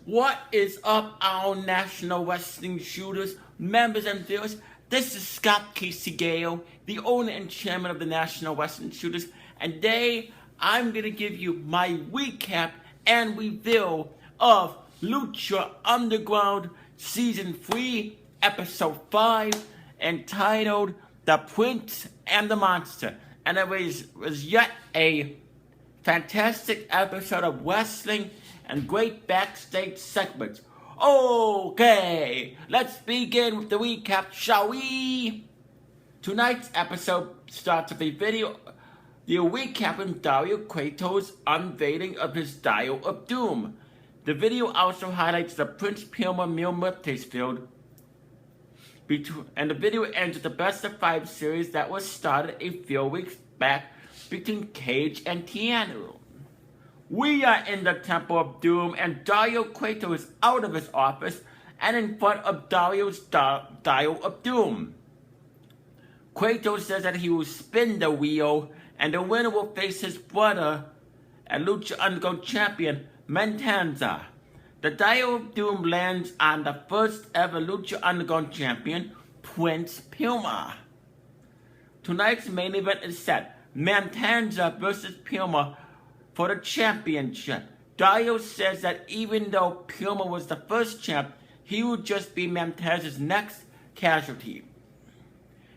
What is up, our national wrestling shooters, members, and viewers? This is Scott Casey Gale, the owner and chairman of the National Wrestling Shooters, and today I'm going to give you my recap and review of Lucha Underground Season 3, Episode 5, entitled The Prince and the Monster. And it was yet a fantastic episode of wrestling and great backstage segments. Okay, let's begin with the recap, shall we? Tonight's episode starts with a video recapping Dario Cueto's unveiling of his Dial of Doom. The video also highlights the Prince Puma Mil Muertes feud, and the video ends with the best of 5 series that was started a few weeks back between Cage and Tiano. We are in the Temple of Doom, and Dario Cueto is out of his office and in front of Dario's Dial of Doom. Cueto says that he will spin the wheel, and the winner will face his brother and Lucha Underground champion, Mentanza. The Dial of Doom lands on the first ever Lucha Underground champion, Prince Puma. Tonight's main event is set, Mentanza versus Puma for the championship. Dario says that even though Puma was the first champ, he would just be Mentanza's next casualty.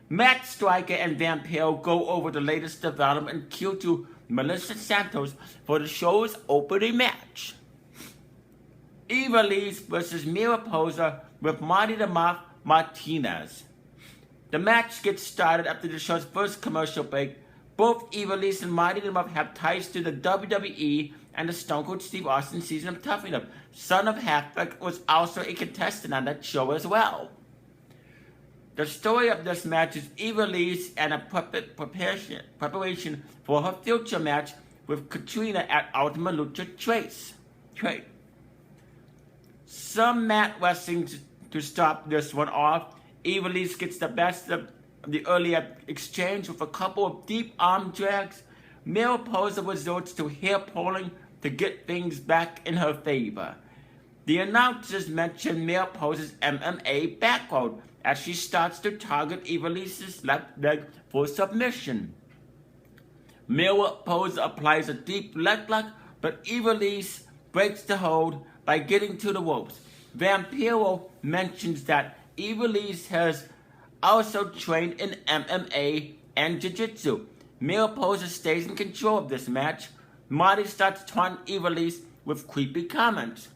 Matt Striker and Vampiro go over the latest development and cue to Melissa Santos for the show's opening match. Ivelisse versus Me Reposa with Marty the Moth Martinez. The match gets started after the show's first commercial break. Both Ivelisse and Marty the Moth have ties to the WWE and the Stone Cold Steve Austin season of Tough Enough. Son of Halfback was also a contestant on that show as well. The story of this match is Ivelisse and a preparation for her future match with Katrina at Ultima Lucha Trade. Some mat wrestling to start this one off. Ivelisse gets the best of the early exchange with a couple of deep arm drags. Me Reposa resorts to hair pulling to get things back in her favor. The announcers mention Me Reposa's MMA background as she starts to target Ivelisse's left leg for submission. Me Reposa applies a deep leg lock, but Ivelisse breaks the hold by getting to the ropes. Vampiro mentions that Ivelisse has also trained in MMA and Jiu-Jitsu. Me Reposa stays in control of this match. Marty starts taunting Ivelisse with creepy comments.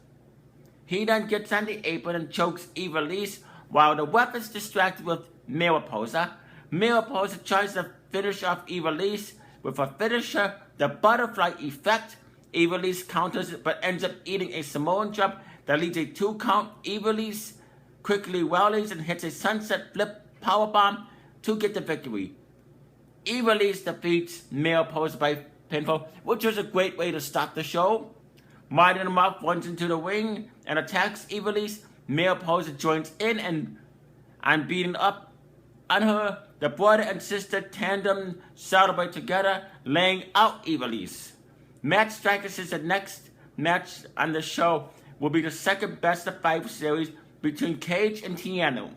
He then gets on the apron and chokes Ivelisse while the ref is distracted with Me Reposa. Me Reposa tries to finish off Ivelisse with a finisher, the butterfly effect. Ivelisse counters it but ends up eating a Samoan drop that leads a 2 count. Ivelisse quickly rallies and hits a sunset flip powerbomb to get the victory. Ivelisse defeats Me Reposa by pinfall, which was a great way to start the show. Marty the Moth runs into the ring and attacks Ivelisse. Me Reposa joins in and I'm beating up on her. The brother and sister tandem celebrate together, laying out Ivelisse. Matt Striker says the next match on the show will be the second best of 5 series between Cage and Tiano.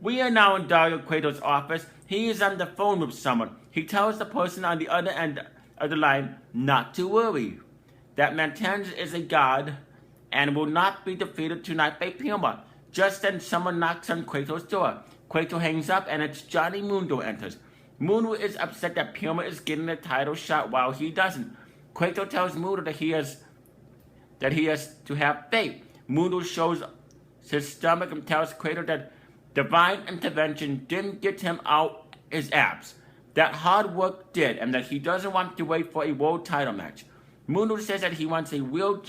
We are now in Dario Cueto's office. He is on the phone with someone. He tells the person on the other end of the line not to worry, that Mentanza is a god and will not be defeated tonight by Puma. Just then someone knocks on Cueto's door. Cueto hangs up and it's Johnny Mundo enters. Mundo is upset that Puma is getting a title shot while he doesn't. Cueto tells Mundo that he has to have faith. Mundo shows his stomach and tells Cueto that divine intervention didn't get him out his abs. That hard work did, and that he doesn't want to wait for a world title match. Mundo says that he wants a real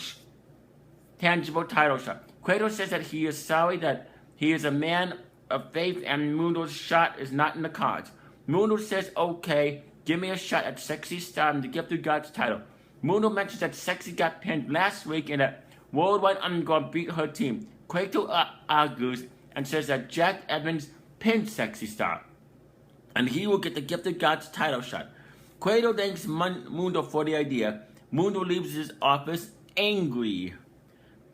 tangible title shot. Cueto says that he is sorry that he is a man of faith and Mundo's shot is not in the cards. Mundo says, okay, give me a shot at Sexy Star and the Gift of God's title. Mundo mentions that Sexy got pinned last week and that Worldwide Underground beat her team. Cueto argues and says that Jack Evans pinned Sexy Star and he will get the Gift of God's title shot. Cueto thanks Mundo for the idea. Mundo leaves his office angry.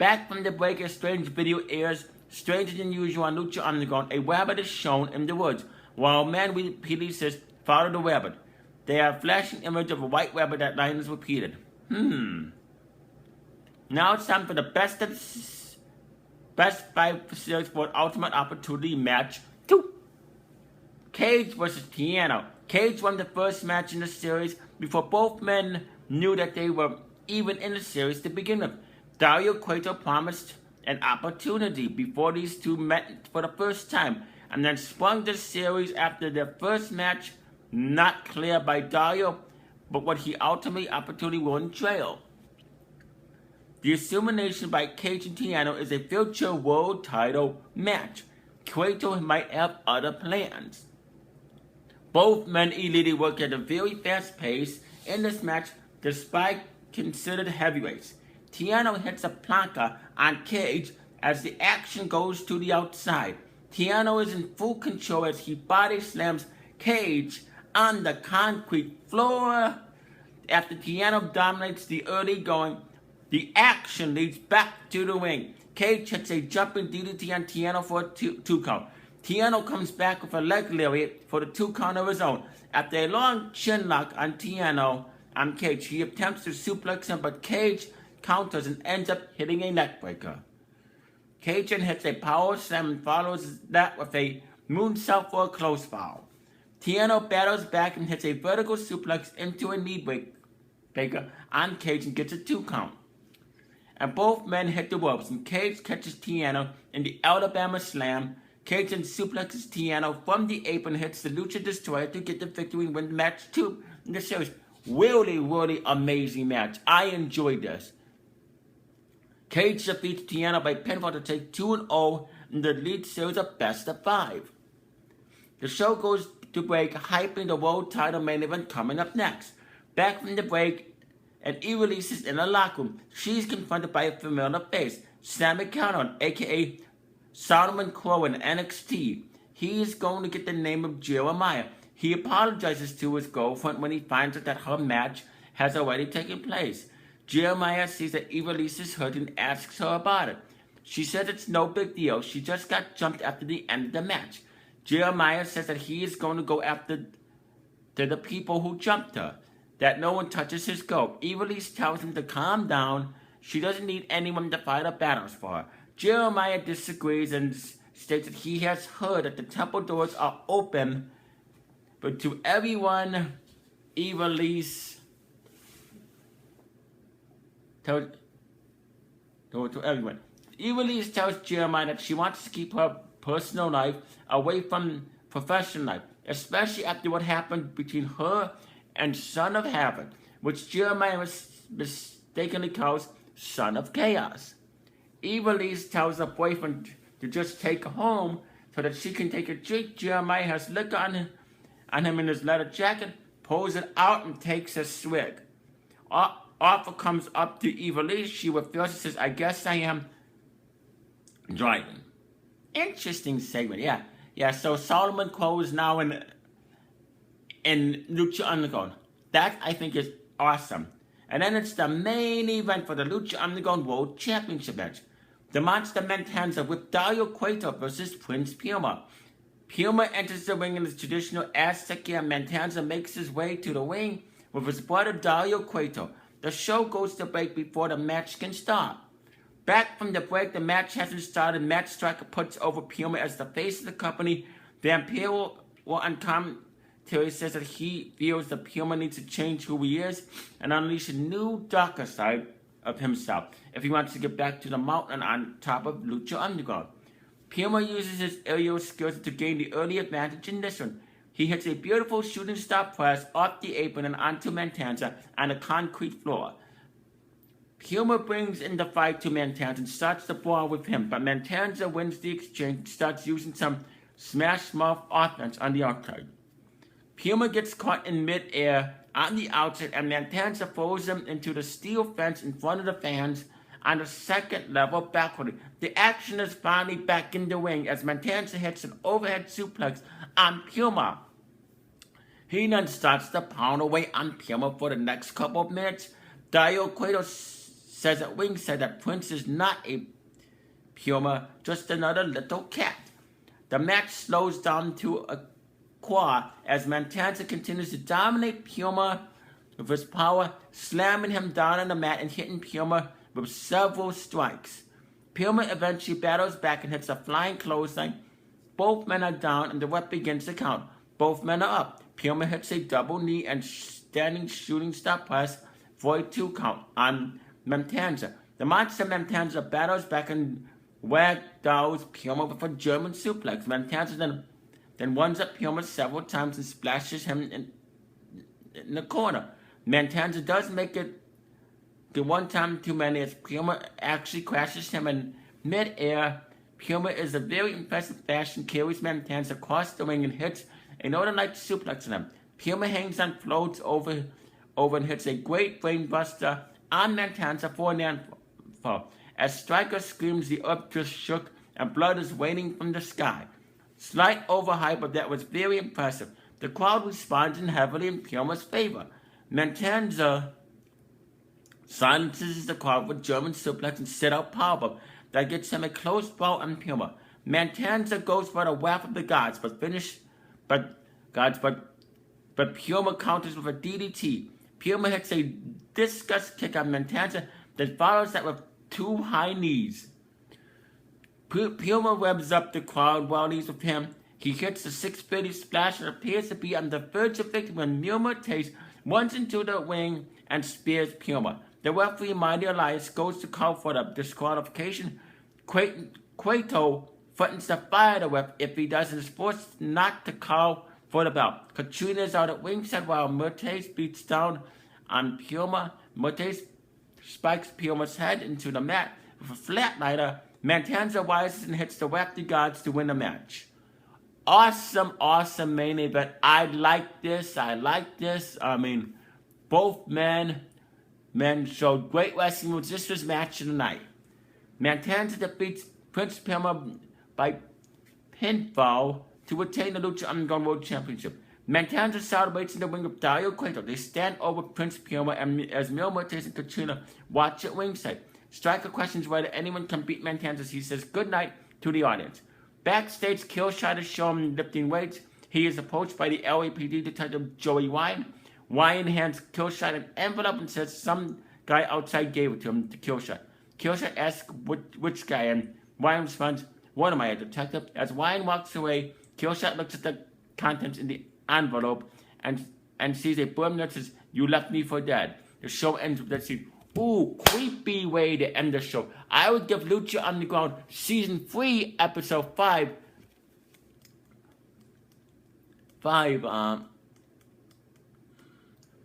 Back from the break, a strange video airs. Stranger than usual on Lucha Underground, a rabbit is shown in the woods, while man repeatedly says, "Follow the rabbit." They have a flashing image of a white rabbit. That line is repeated. Now it's time for the best 5 series for Ultimate Opportunity Match 2. Cage versus Tiano. Cage won the first match in the series before both men knew that they were even in the series to begin with. Dario Cueto promised an opportunity before these two met for the first time, and then sprung the series after their first match, not clear by Dario, but what he ultimately opportunity will entail. The assumption by Cage and Tiano is a future world title match. Cueto might have other plans. Both men illegally work at a very fast pace in this match, despite considered heavyweights. Tiano hits a plancha on Cage as the action goes to the outside. Tiano is in full control as he body slams Cage on the concrete floor. After Tiano dominates the early going, the action leads back to the ring. Cage hits a jumping DDT on Tiano for a two count. Tiano comes back with a leg lariat for the 2 count of his own. After a long chin lock on Tiano on Cage, he attempts to suplex him, but Cage counters and ends up hitting a neckbreaker. Cage then hits a power slam and follows that with a moonsault for a close foul. Tiano battles back and hits a vertical suplex into a knee breaker on Cage and gets a 2 count. And both men hit the ropes, and Cage catches Tiano in the Alabama Slam. Cage then suplexes Tiano from the apron and hits the Lucha Destroyer to get the victory and win the match 2 in the series. Really amazing match. I enjoyed this. Cage defeats Tiano by pinfall to take 2-0 in the lead series of best of 5. The show goes to break, hyping the world title main event coming up next. Back from the break, and Ivelisse is in the locker room. She's confronted by a familiar face, Sammy Callahan, aka Solomon Crow in NXT. He is going to get the name of Jeremiah. He apologizes to his girlfriend when he finds out that her match has already taken place. Jeremiah sees that Ivelisse is hurt and asks her about it. She says it's no big deal. She just got jumped after the end of the match. Jeremiah says that he is going to go after the people who jumped her, that no one touches his girl. Ivelisse tells him to calm down. She doesn't need anyone to fight her battles for her. Jeremiah disagrees and states that he has heard that the temple doors are open, but to everyone, Ivelisse tells everyone. Ivelisse tells Jeremiah that she wants to keep her personal life away from professional life, especially after what happened between her and Son of Havoc, which Jeremiah mistakenly calls Son of Chaos. Ivelisse tells her boyfriend to just take her home so that she can take a drink. Jeremiah has liquor on him in his leather jacket, pulls it out and takes a swig. Arthur comes up to Ivelisse. She refuses, says, "I guess I am driving." Interesting segment, yeah. So Solomon Crow is now in Lucha Underground. That I think is awesome. And then it's the main event for the Lucha Underground World Championship match. The Monster Mentanza with Dario Cueto versus Prince Puma. Puma enters the ring in his traditional Aztec gear. Mentanza makes his way to the ring with his brother Dario Cueto. The show goes to break before the match can start. Back from the break, the match hasn't started. Matt Striker puts over Puma as the face of the company. Vampiro on commentary says that he feels that Puma needs to change who he is and unleash a new darker side of himself if he wants to get back to the mountain on top of Lucha Underground. Puma uses his aerial skills to gain the early advantage in this one. He hits a beautiful shooting star press off the apron and onto Mentanza on the concrete floor. Puma brings in the fight to Mentanza and starts the brawl with him, but Mentanza wins the exchange and starts using some smash mouth offense on the outside. Puma gets caught in mid-air on the outside, and Mentanza throws him into the steel fence in front of the fans on the second level backward. The action is finally back in the ring as Mentanza hits an overhead suplex on Puma. He then starts to pound away on Puma for the next couple of minutes. Dario Cueto says at ringside that Prince is not a puma, just another little cat. The match slows down to a crawl as Matanza continues to dominate Puma with his power, slamming him down on the mat and hitting Puma with several strikes. Puma eventually battles back and hits a flying clothesline. Both men are down and the ref begins to count. Both men are up. Puma hits a double knee and standing shooting star press for a 2 count on Matanza. The monster Matanza battles back and ragdolls Puma with a German suplex. Matanza then runs up Puma several times and splashes him in the corner. Matanza does make it the one time too many as Puma actually crashes him in mid-air. Puma is a very impressive fashion, carries Matanza across the ring and hits a Northern Light suplex on him. Puma hangs on, floats over and hits a great brainbuster on Matanza for an fall. As Striker screams, the earth just shook and blood is raining from the sky. Slight overhype, but that was very impressive. The crowd responds heavily in Puma's favor. Matanza silences the crowd with German suplex and sit-out powerbomb that gets him a close bout on Puma. Matanza goes for the wrath of the gods, but Puma counters with a DDT. Puma hits a discus kick on Matanza that follows that with 2 high knees. Puma revs up the crowd while he's with him. He hits the 650 splash and appears to be on the verge of victory when Matanza runs into the ring and spears Puma. The referee, Mighty Elias, goes to call for the disqualification. Cueto threatens to fire the ref if he doesn't. Is forced not to call for the belt. Katrina is out at ringside while Matanza beats down on Puma. Matanza spikes Puma's head into the mat with a flatliner. Matanza rises and hits the ref the gods to win the match. Awesome main event. I like this. I mean, both men showed great wrestling moves. This was match of the night. Matanza defeats Prince Puma by pinfall to retain the Lucha Underground World Championship. Matanza celebrates in the ring with Dario Cueto. They stand over Prince Puma and as Matanza and Katrina watch at ringside. Striker questions whether anyone can beat Matanza. He says good night to the audience. Backstage, Killshot is shown lifting weights. He is approached by the LAPD detective Joey Wine. Wine hands Killshot an envelope and says some guy outside gave it to him, to Killshot. Killshot asks which guy, and Wine responds, "What am I, a detective?" As Wine walks away, Killshot looks at the contents in the envelope and sees a blurb that says, "You left me for dead." The show ends with that scene. Ooh, creepy way to end the show. I would give Lucha Underground Season 3, Episode 5,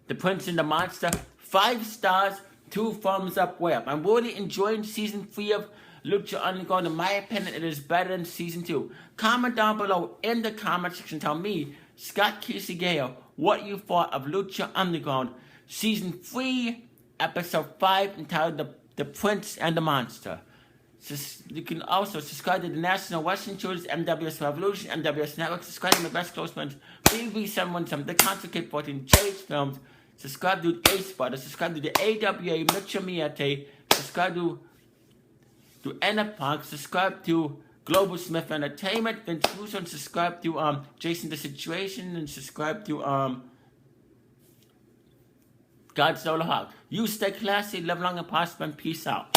The Prince and the Monster, 5 stars, 2 thumbs up way up. I'm really enjoying Season 3 of Lucha Underground. In my opinion, it is better than Season 2. Comment down below in the comment section. Tell me, Scott Kisageo, what you thought of Lucha Underground Season 3, Episode 5, entitled The Prince and the Monster. You can also subscribe to the National Wrestling Shows, MWS Revolution, MWS Network. Subscribe to my best close friends, BB717, The Concentrate 14, Jay's Films. Subscribe to Ace Butter. Subscribe to the AWA, Mitchell Miete. Subscribe to NF Park. Subscribe to Global Smith Entertainment. Vince Russo. And subscribe to Jason the Situation. And subscribe to Godzilla Hawk. You stay classy, live long and prosper, and peace out.